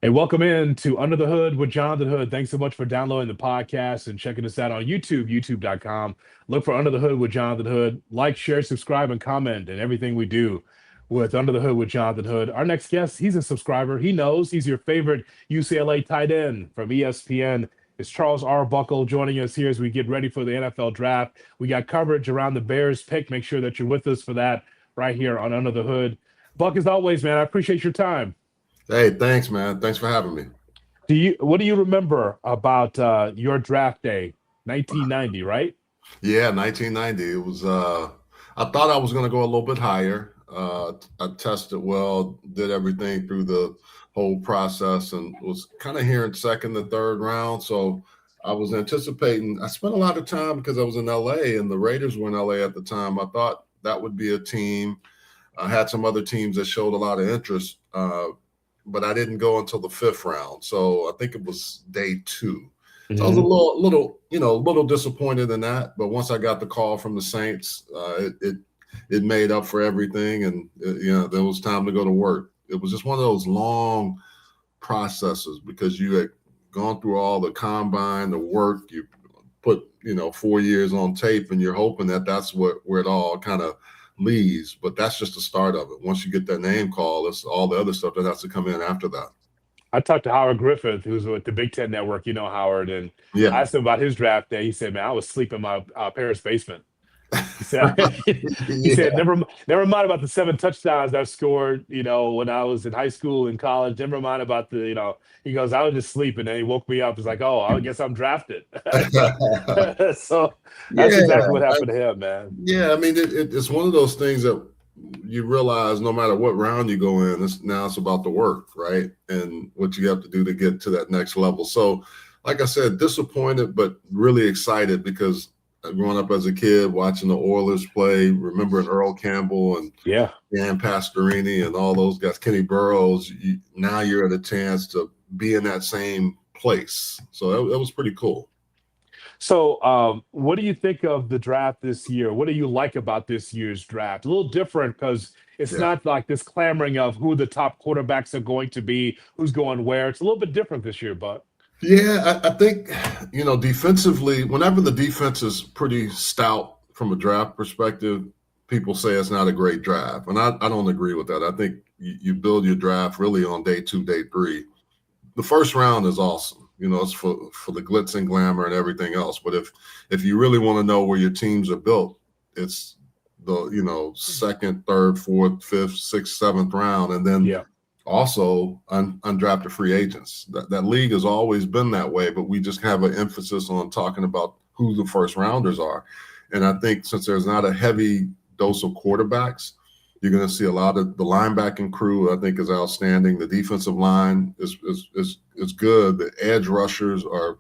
Hey, welcome in to Under the Hood with Jonathan Hood. Thanks so much for downloading the podcast and checking us out on YouTube, youtube.com. Look for Under the Hood with Jonathan Hood. Like, share, subscribe, and comment and everything we do with Under the Hood with Jonathan Hood. Our next guest, he's a subscriber. He knows he's your favorite UCLA tight end from ESPN. It's Charles Arbuckle joining us here as we get ready for the NFL draft. We got coverage around the Bears pick. Make sure that you're with us for that right here on Under the Hood. Buck, as always, man, I appreciate your time. Hey, thanks, man. Thanks for having me. What do you remember about your draft day, 1990, right? Yeah, 1990. It was I thought I was going to go a little bit higher. I tested well, did everything through the whole process and was kind of here in second and third round. So I was anticipating. I spent a lot of time because I was in LA and the Raiders were in LA at the time. I thought that would be a team. I had some other teams that showed a lot of interest. But I didn't go until the fifth round. So I think it was day two. So I was a Hmm. little disappointed in that. But once I got the call from the Saints, it made up for everything, and there was time to go to work. It was just one of those long processes because you had gone through all the combine, the work, you put 4 years on tape, and you're hoping that that's where it all kind of leaves. But that's just the start of it. Once you get that name call, it's all the other stuff that has to come in after that. I talked to Howard Griffith, who's with the Big Ten Network. You know Howard, and I Yeah. asked him about his draft day. He said, "Man, I was sleeping in my parents' basement." He said, he said, Yeah. never mind about the seven touchdowns I scored, when I was in high school and college. Never mind about he goes, I was just sleeping and he woke me up. He's like, oh, I guess I'm drafted. so, so that's Yeah. exactly what happened to him, man. Yeah. I mean, it's one of those things that you realize no matter what round you go in, now it's about the work, right? And what you have to do to get to that next level. So, like I said, disappointed, but really excited because growing up as a kid, watching the Oilers play, remembering Earl Campbell and Yeah. Dan Pastorini and all those guys, Kenny Burroughs, now you're at a chance to be in that same place. So that was pretty cool. So, what do you think of the draft this year? What do you like about this year's draft? A little different because it's Yeah. not like this clamoring of who the top quarterbacks are going to be, who's going where. It's a little bit different this year, but Yeah, I think, defensively, whenever the defense is pretty stout from a draft perspective, people say it's not a great draft. And I don't agree with that. I think you build your draft really on day two, day three. The first round is awesome. It's for the glitz and glamour and everything else. But if you really want to know where your teams are built, it's the second, third, fourth, fifth, sixth, seventh round, and then yeah. also undrafted free agents. That league has always been that way, but we just have an emphasis on talking about who the first rounders are. And I think since there's not a heavy dose of quarterbacks, you're going to see a lot of the linebacking crew. I think is outstanding. The defensive line is good. The edge rushers are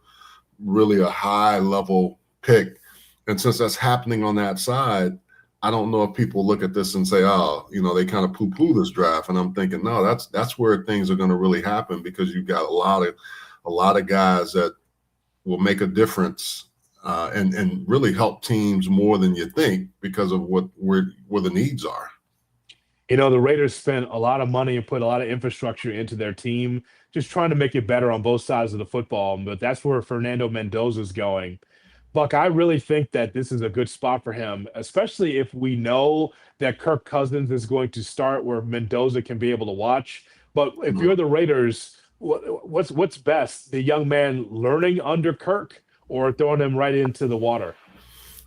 really a high level pick, and since that's happening on that side, I don't know if people look at this and say, oh, they kind of poo-poo this draft. And I'm thinking, no, that's where things are going to really happen because you've got a lot of guys that will make a difference and really help teams more than you think because of where the needs are. The Raiders spent a lot of money and put a lot of infrastructure into their team, just trying to make it better on both sides of the football. But that's where Fernando Mendoza's going. Buck, I really think that this is a good spot for him, especially if we know that Kirk Cousins is going to start where Mendoza can be able to watch. But if Mhm. you're the Raiders, what's best? The young man learning under Kirk or throwing him right into the water?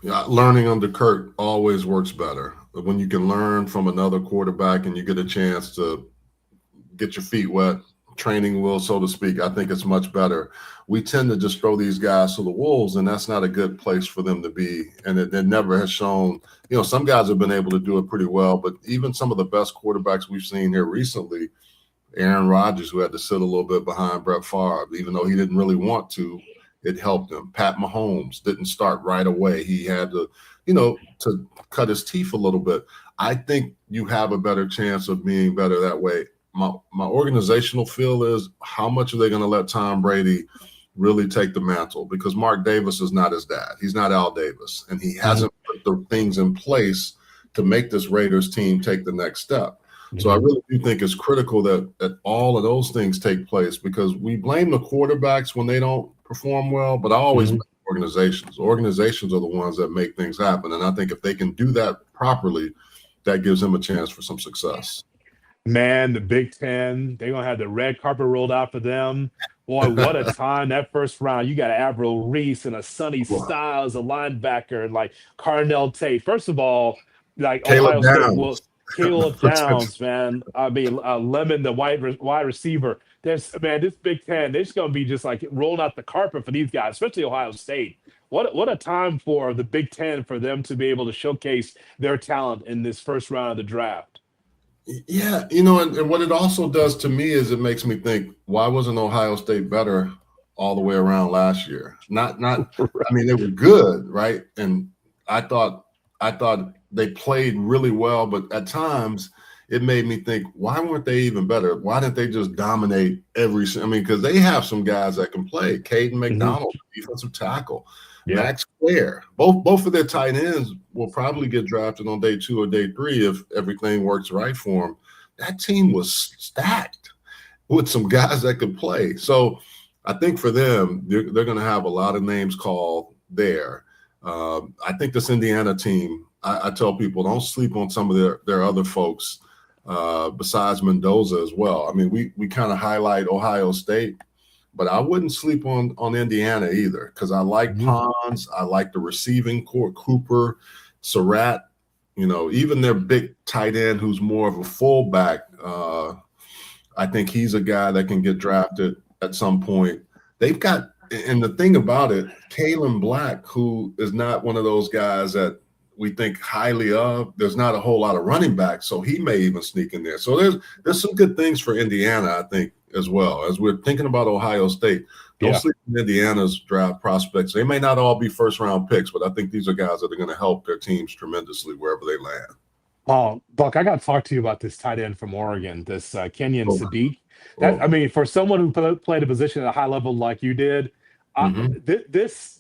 Yeah, learning under Kirk always works better. When you can learn from another quarterback and you get a chance to get your feet wet, training wheel, so to speak, I think it's much better. We tend to just throw these guys to the wolves, and that's not a good place for them to be. And it never has shown, some guys have been able to do it pretty well, but even some of the best quarterbacks we've seen here recently, Aaron Rodgers, who had to sit a little bit behind Brett Favre, even though he didn't really want to, it helped him. Pat Mahomes didn't start right away. He had to cut his teeth a little bit. I think you have a better chance of being better that way. My organizational feel is how much are they going to let Tom Brady really take the mantle? Because Mark Davis is not his dad. He's not Al Davis, and he Mhm. hasn't put the things in place to make this Raiders team take the next step. So I Mhm. really do think it's critical that all of those things take place, because we blame the quarterbacks when they don't perform well, but I always Mhm. blame organizations. Organizations are the ones that make things happen. And I think if they can do that properly, that gives them a chance for some success. Man, the Big Ten, they're gonna have the red carpet rolled out for them. Boy, what a time that first round. You got Avril Reese and a Sonny Styles, a linebacker, and like Carnell Tate. First of all, like Caleb Ohio State, well, Downs. Caleb Downs, man. I mean, Lemon, the wide receiver. There's man, this Big Ten, they're just gonna be just like rolling out the carpet for these guys, especially Ohio State. What a time for the Big Ten for them to be able to showcase their talent in this first round of the draft. Yeah, and what it also does to me is it makes me think, why wasn't Ohio State better all the way around last year? Not I mean, they were good, right? And I thought they played really well, but at times it made me think, why weren't they even better? Why didn't they just dominate I mean, because they have some guys that can play. Caden Mhm. McDonald, defensive tackle, Yeah. Max Clare. Both of their tight ends will probably get drafted on day 2 or day 3 if everything works right for them. That team was stacked with some guys that could play. So I think for them, they're going to have a lot of names called there. I think this Indiana team, I tell people, don't sleep on some of their other folks besides Mendoza as well. I mean, we kind of highlight Ohio State, but I wouldn't sleep on Indiana either, because I like Mhm. Pons. I like the receiving core, Cooper, Surratt, even their big tight end who's more of a fullback. I think he's a guy that can get drafted at some point. They've got, and the thing about it, Kalen Black, who is not one of those guys that we think highly of. There's not a whole lot of running backs, so he may even sneak in there. So there's some good things for Indiana, I think, as well. As we're thinking about Ohio State, don't Yeah. sleep on Indiana's draft prospects. They may not all be first round picks, but I think these are guys that are going to help their teams tremendously wherever they land. Oh, Buck, I got to talk to you about this tight end from Oregon, this Kenyon Oh, Sadiq. That I oh. mean, for someone who played a position at a high level like you did, Mm-hmm. this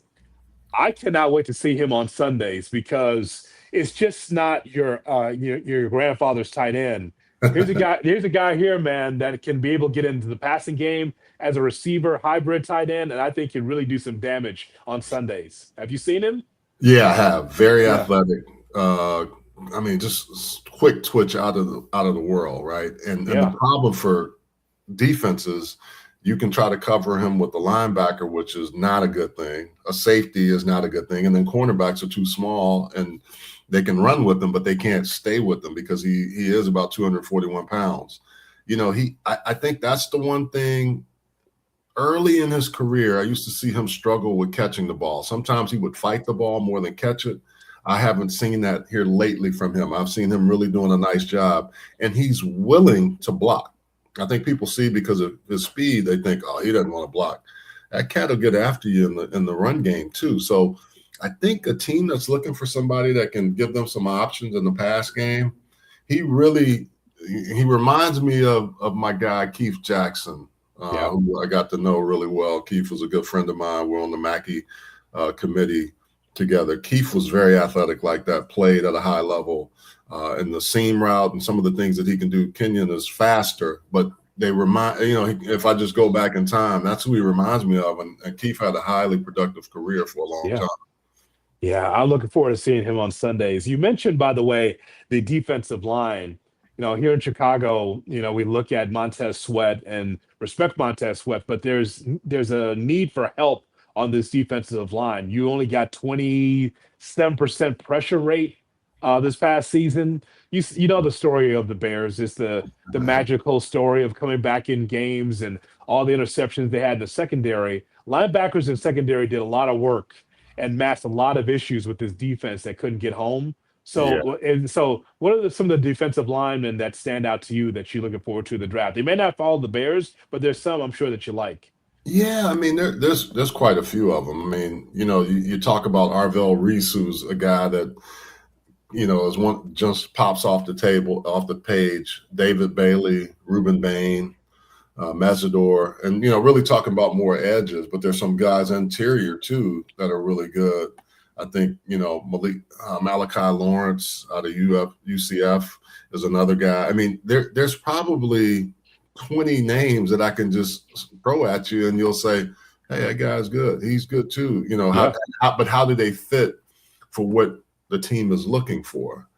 I cannot wait to see him on Sundays because it's just not your grandfather's tight end. Here's a guy here, man, that can be able to get into the passing game as a receiver, hybrid tight end, and I think can really do some damage on Sundays. Have you seen him? Yeah, I have. Very Yeah, athletic. Uh, I mean, just quick twitch out of the world, right? And the yeah, problem for defenses, you can try to cover him with the linebacker, which is not a good thing. A safety is not a good thing, and then cornerbacks are too small, and they can run with them, but they can't stay with them because he is about 241 pounds. I think that's the one thing. Early in his career, I used to see him struggle with catching the ball. Sometimes he would fight the ball more than catch it. I haven't seen that here lately from him. I've seen him really doing a nice job, and he's willing to block. I think people see, because of his speed, they think, oh, he doesn't want to block. That cat will get after you in the run game too. So I think a team that's looking for somebody that can give them some options in the pass game, he really he reminds me of my guy Keith Jackson, yeah. who I got to know really well. Keith was a good friend of mine. We're on the Mackey committee together. Keith was very athletic like that, played at a high level in the seam route and some of the things that he can do. Kenyon is faster, but they remind, if I just go back in time, that's who he reminds me of. And Keith had a highly productive career for a long Yeah. time. Yeah, I'm looking forward to seeing him on Sundays. You mentioned, by the way, the defensive line. Here in Chicago, we look at Montez Sweat and respect Montez Sweat, but there's a need for help on this defensive line. You only got 27% pressure rate this past season. You know the story of the Bears. It's the magical story of coming back in games and all the interceptions they had in the secondary. Linebackers in secondary did a lot of work and masked a lot of issues with this defense that couldn't get home. Yeah. So what are some of the defensive linemen that stand out to you that you're looking forward to the draft? They may not follow the Bears, but there's some I'm sure that you like. Yeah, I mean, there's quite a few of them. I mean, you talk about Arvell Reese, who's a guy that is one just pops off the page. David Bailey, Reuben Bain, Mazador, and really talking about more edges. But there's some guys interior too that are really good. I think, Malachi Lawrence out of UCF is another guy. I mean, there's probably 20 names that I can just throw at you and you'll say, hey, that guy's good. He's good too. Yeah. But how do they fit for what the team is looking for?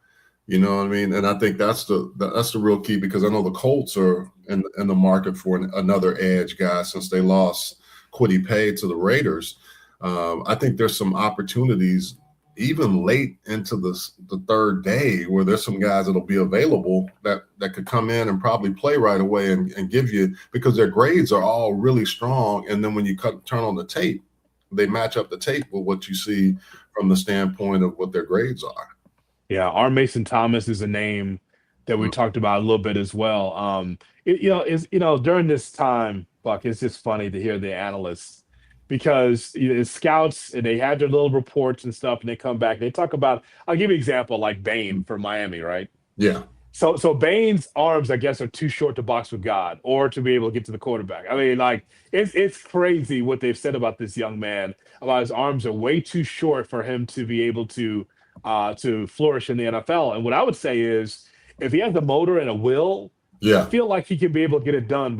You know what I mean? And I think that's the real key, because I know the Colts are in the market for another edge guy since they lost Kwity Paye to the Raiders. I think there's some opportunities even late into the third day where there's some guys that'll be available that could come in and probably play right away and give you, because their grades are all really strong. And then when you turn on the tape, they match up the tape with what you see from the standpoint of what their grades are. Yeah, R. Mason Thomas is a name that we talked about a little bit as well. During this time, Buck, it's just funny to hear the analysts, because it's scouts and they have their little reports and stuff, and they come back and they talk about. I'll give you an example, like Bain for Miami, right? Yeah. So Bain's arms, I guess, are too short to box with God or to be able to get to the quarterback. I mean, like it's crazy what they've said about this young man. About his arms are way too short for him to be able to flourish in the NFL. And what I would say is, if he has a motor and a will, I Yeah. feel like he can be able to get it done.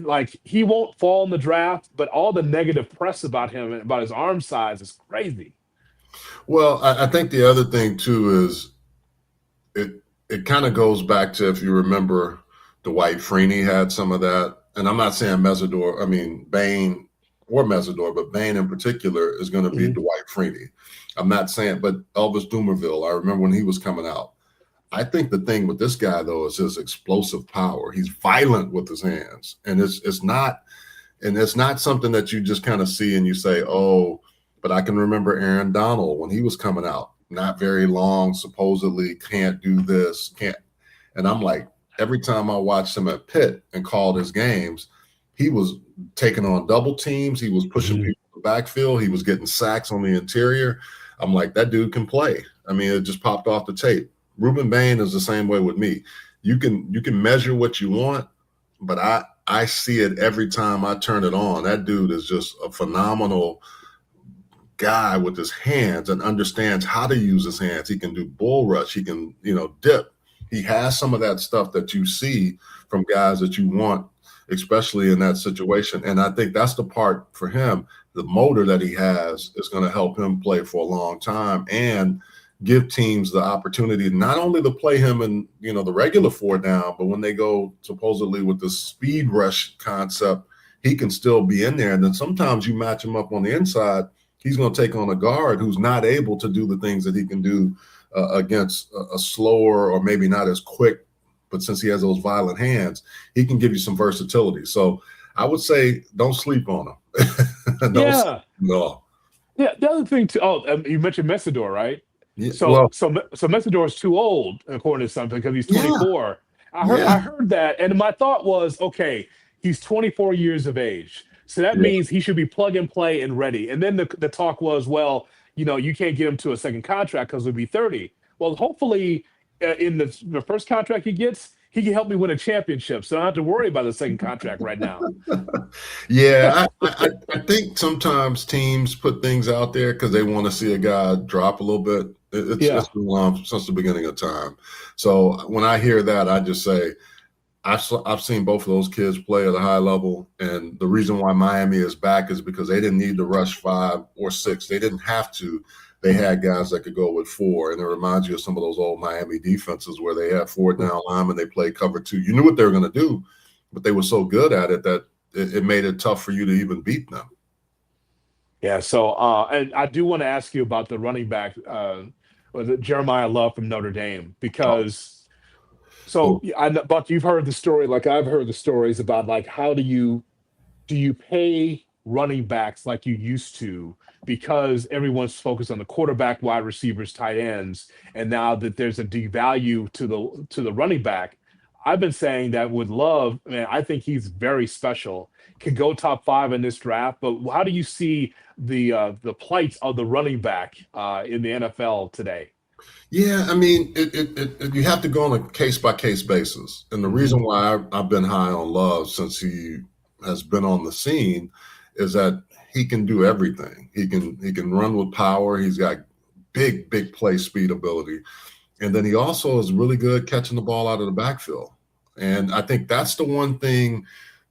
Like he won't fall in the draft. But all the negative press about him and about his arm size is crazy. Well, I think the other thing too is it kind of goes back to, if you remember, Dwight Freeney had some of that. And I'm not saying Bain or Mesidor, but Bain in particular is going to be Dwight Freeney. I'm not saying, but Elvis Dumervil, I remember when he was coming out. I think the thing with this guy, though, is his explosive power. He's violent with his hands. And it's not something that you just kind of see and you say, oh, but I can remember Aaron Donald when he was coming out. Not very long, supposedly can't do this, can't. And I'm like, every time I watched him at Pitt and called his games, he was taking on double teams. He was pushing people in the backfield. He was getting sacks on the interior. I'm like, that dude can play. I mean, it just popped off the tape. Ruben Bain is the same way with me. You can measure what you want, but I see it every time I turn it on. That dude is just a phenomenal guy with his hands and understands how to use his hands. He can do bull rush. He can, dip. He has some of that stuff that you see from guys that you want, especially in that situation. And I think that's the part for him. The motor that he has is going to help him play for a long time and give teams the opportunity not only to play him in, the regular 4 down, but when they go supposedly with the speed rush concept, he can still be in there. And then sometimes you match him up on the inside. He's going to take on a guard who's not able to do the things that he can do against a slower or maybe not as quick. But since he has those violent hands, he can give you some versatility. So I would say don't sleep on him. Yeah. No. Yeah. The other thing too. Oh, you mentioned Messidor, right? Yeah, So Messidor is too old, according to something, because he's 24. Yeah. I heard that, and my thought was, okay, he's 24 years of age. So that means he should be plug and play and ready. And then the talk was, well, you can't get him to a second contract because he'll be 30. Well, hopefully in the first contract he gets, he can help me win a championship. So I don't have to worry about the second contract right now. Yeah, I think sometimes teams put things out there because they want to see a guy drop a little bit. It's been long since the beginning of time. So when I hear that, I just say, I've seen both of those kids play at a high level, and the reason why Miami is back is because they didn't need to rush 5 or 6. They didn't have to. They had guys that could go with 4, and it reminds you of some of those old Miami defenses where they had 4 down linemen, they played cover 2. You knew what they were going to do, but they were so good at it that it made it tough for you to even beat them. Yeah, so and I do want to ask you about the running back, was it Jeremiah Love from Notre Dame? Because Buck, you've heard the story, like I've heard the stories about, like, how do you pay running backs like you used to, because everyone's focused on the quarterback, wide receivers, tight ends, and now that there's a devalue to the running back. I've been saying that with Love, man, I think he's very special. Could go top 5 in this draft, but how do you see the plight of the running back in the NFL today? Yeah, I mean, you have to go on a case-by-case basis. And the reason why I've been high on Love since he has been on the scene is that he can do everything. He can run with power. He's got big play speed ability. And then he also is really good catching the ball out of the backfield. And I think that's the one thing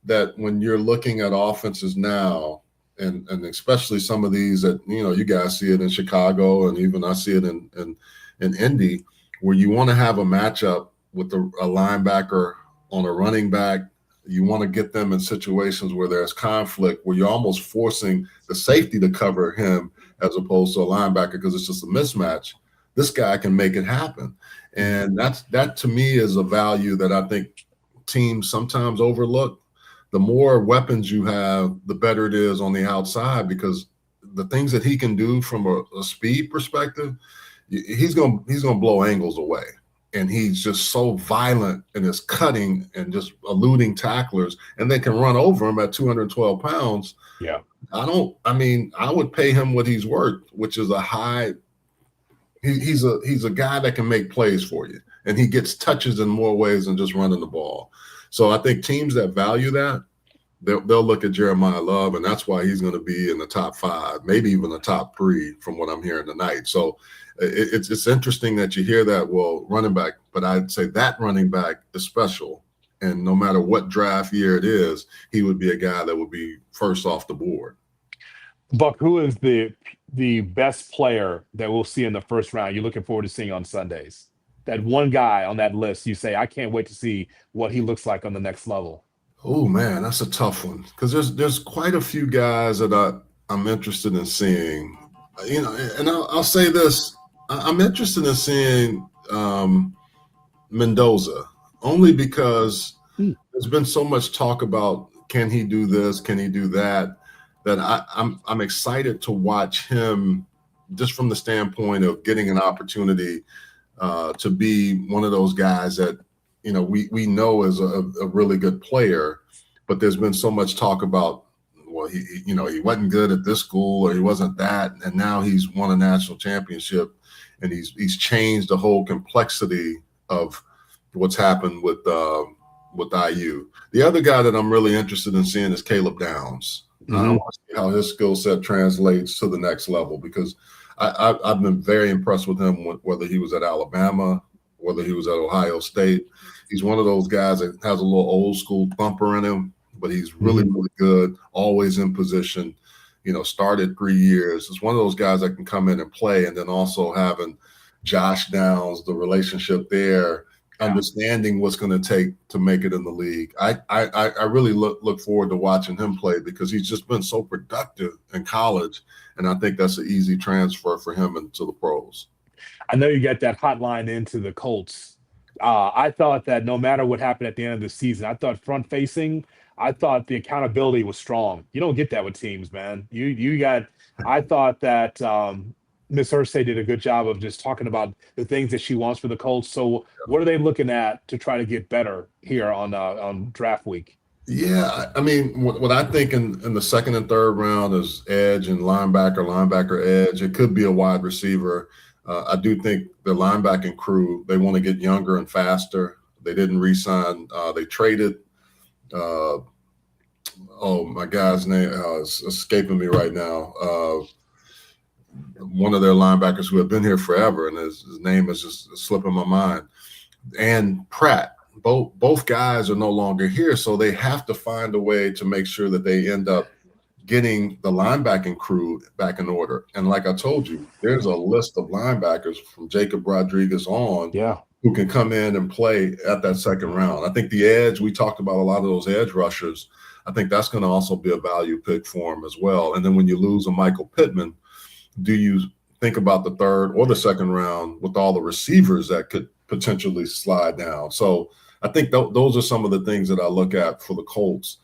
that when you're looking at offenses now, and especially some of these that, you guys see it in Chicago, and even I see it in Indy, where you want to have a matchup with a linebacker on a running back. You want to get them in situations where there's conflict, where you're almost forcing the safety to cover him as opposed to a linebacker because it's just a mismatch. This guy can make it happen. And that to me is a value that I think teams sometimes overlook. The more weapons you have, the better it is on the outside, because the things that he can do from a speed perspective, he's gonna blow angles away. And he's just so violent in his cutting and just eluding tacklers, and they can run over him at 212 pounds. Yeah. I would pay him what he's worth, which is a high. He's a guy that can make plays for you, and he gets touches in more ways than just running the ball. So I think teams that value that, they'll look at Jeremiah Love, and that's why he's going to be in the top 5, maybe even the top 3 from what I'm hearing tonight. So it's interesting that you hear that, well, running back, but I'd say that running back is special. And no matter what draft year it is, he would be a guy that would be first off the board. Buck, who is the best player that we'll see in the first round you're looking forward to seeing on Sundays? That one guy on that list you say, I can't wait to see what he looks like on the next level. Oh, man, that's a tough one, because there's quite a few guys that I'm interested in seeing. And I'll say this. I'm interested in seeing Mendoza, only because there's been so much talk about, can he do this, can he do that, that I'm excited to watch him, just from the standpoint of getting an opportunity to be one of those guys that we know is a really good player, but there's been so much talk about, well, he wasn't good at this school, or he wasn't that, and now he's won a national championship, and he's changed the whole complexity of what's happened with IU. The other guy that I'm really interested in seeing is Caleb Downs. I want to see how his skill set translates to the next level, because I've been very impressed with him, whether he was at Alabama, whether he was at Ohio State. He's one of those guys that has a little old school thumper in him, but he's really, really good, always in position, started 3 years. It's one of those guys that can come in and play, and then also having Josh Downs, the relationship there, understanding what's going to take to make it in the league. I really look forward to watching him play, because he's just been so productive in college, and I think that's an easy transfer for him into the pros. I know you got that hotline into the Colts. I thought that no matter what happened at the end of the season, I thought front facing, I thought the accountability was strong. You don't get that with teams, man. I thought that Miss Irsay did a good job of just talking about the things that she wants for the Colts. So what are they looking at to try to get better here on draft week? Yeah, I mean, what I think in the second and third round is edge and linebacker edge. It could be a wide receiver. I do think the linebacking crew, they want to get younger and faster. They didn't re-sign. They traded. My guy's name is escaping me right now. One of their linebackers who have been here forever, and his name is just slipping my mind. And Pratt. Both guys are no longer here, so they have to find a way to make sure that they end up getting the linebacking crew back in order. And like I told you, there's a list of linebackers from Jacob Rodriguez on who can come in and play at that second round. I think the edge, we talked about a lot of those edge rushers. I think that's going to also be a value pick for him as well. And then when you lose a Michael Pittman, do you think about the third or the second round with all the receivers that could potentially slide down? So I think those are some of the things that I look at for the Colts.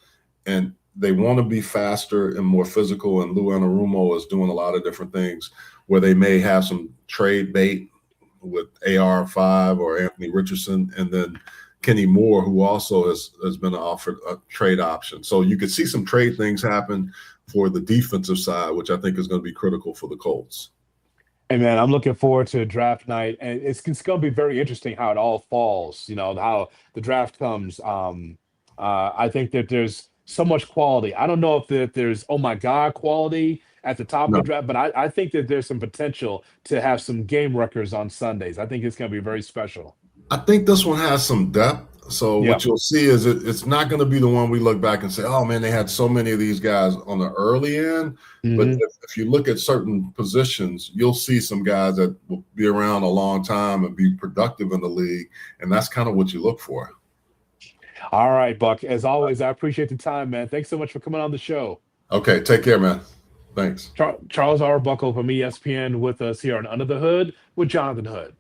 And they want to be faster and more physical, and Lou Anarumo is doing a lot of different things where they may have some trade bait with AR5 or Anthony Richardson, and then Kenny Moore, who also has been offered a trade option. So you could see some trade things happen for the defensive side, which I think is going to be critical for the Colts. Hey, man, I'm looking forward to draft night, and it's going to be very interesting how it all falls, how the draft comes. I think that there's so much quality. I don't know if there's oh my God quality at the top of the No, draft, but I think that there's some potential to have some game records on Sundays. I think it's going to be very special. I think this one has some depth. So Yeah. what you'll see is it's not going to be the one we look back and say, "Oh man, they had so many of these guys on the early end." But Hmm. if you look at certain positions, you'll see some guys that will be around a long time and be productive in the league, and that's kind of what you look for. All right, Buck. As always, I appreciate the time, man. Thanks so much for coming on the show. Okay, take care, man. Thanks. Charles Arbuckle from ESPN with us here on Under the Hood with Jonathan Hood.